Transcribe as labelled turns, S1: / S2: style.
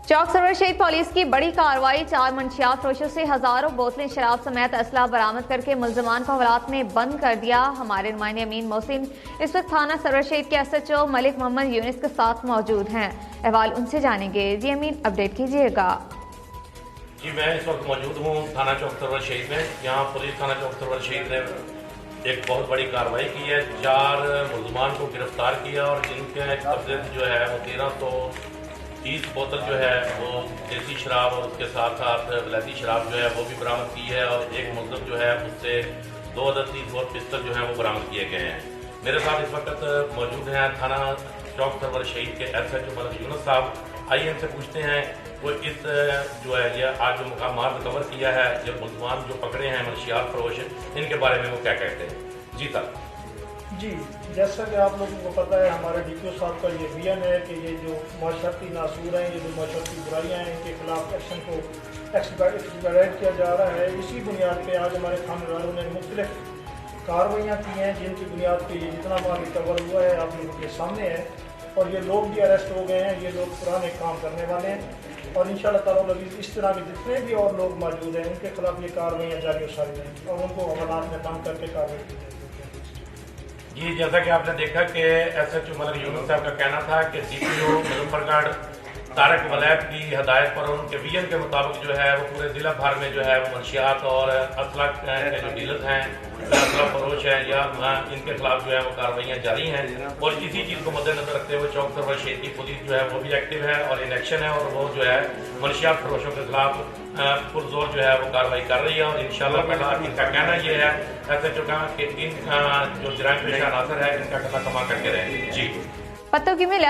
S1: चौक server शहीद police की बड़ी कार्रवाई। 4 मंशियात फरोशों से हजारों बोतलें शराब समेत असला बरामद करके मुल्जमान को हवालात में बंद कर दिया। हमारे नुमाइंदे अमीन मोहसिन इस वक्त थाना सरवर शहीद के SHO मलिक मोहम्मद यूनिस के साथ मौजूद हैं। अहवाल उनसे जानेंगे। जी अमीन, अपडेट कीजिएगा।
S2: जी, मैं इस वक्त मौजूद हूँ थाना चौक सरवर शहीद में। यहाँ पुलिस थाना चौक सरवर शहीद ने एक बहुत बड़ी कार्रवाई की है। 4 मुल्जमान को गिरफ्तार किया और जिनके कब्जे जो है वो 1330 बोतल जो है वो देसी शराब और उसके साथ साथ विलायती शराब जो है वो भी बरामद की है और एक मुलज़म जो है उससे 2 अदद 30 बोर पिस्टल जो है वो बरामद किए गए हैं। मेरे साथ इस वक्त मौजूद हैं थाना चौक सरवर शहीद के SHO मलिक यूनिस साहब। आइए इनसे पूछते हैं वो इस जो है ये आज जो मुकामात रिकवर किया है, जो मुल्ज़मान जो पकड़े हैं मंशियात फरोश, इनके बारे में वो क्या कहते हैं। जी सर।
S3: जी, जैसा कि आप लोगों को पता है, हमारे DPO साहब का ये विजन है कि ये जो माशरती नासूर हैं, ये जो माशरती बुराइयाँ हैं, इनके खिलाफ एक्शन को एक्सपेडाइट किया जा रहा है। इसी बुनियाद पे आज हमारे थाने वालों ने मुख्तलिफ कार्रवाइयाँ की हैं, जिनकी बुनियाद पे ये जितना माल रिकवर हुआ है आप लोगों के सामने है। और ये लोग भी अरेस्ट हो गए हैं, ये लोग पुराने काम करने वाले हैं और इंशाअल्लाह ताला इस तरह के जितने भी और लोग मौजूद हैं उनके खिलाफ ये कार्रवाइयाँ जारी और सारी हैं और उनको हवालात में बंद करके कार्रवाई की जाएगी।
S2: जी, जैसा कि आपने देखा कि SHO मलिक यूनिस साहब का कहना था कि DPO मुजफ्फरगढ़ तारक वलैद की हदायत पर उनके विजन के मुताबिक जो है वो पूरे ज़िला भर में जो है वो मंशियात और असला के जो डीलर्स हैं, असला फरोश हैं या इनके खिलाफ जो है वो कार्रवाइयाँ जारी हैं। और इसी चीज़ को मद्देनजर रखते हुए चौक सरवर शहीद की पुलिस जो है वो भी एक्टिव है और इन एक्शन है और वो जो है मंशियात फरोशों के खिलाफ पुरजोर जो है वो कार्रवाई कर रही है। और इंशाअल्लाह ताला इनका कहना ये है SHO का कि इन जो जराइम पेशा अनासर है इनका कथा कमा करके रहेंगे। जी,
S1: पत्तों की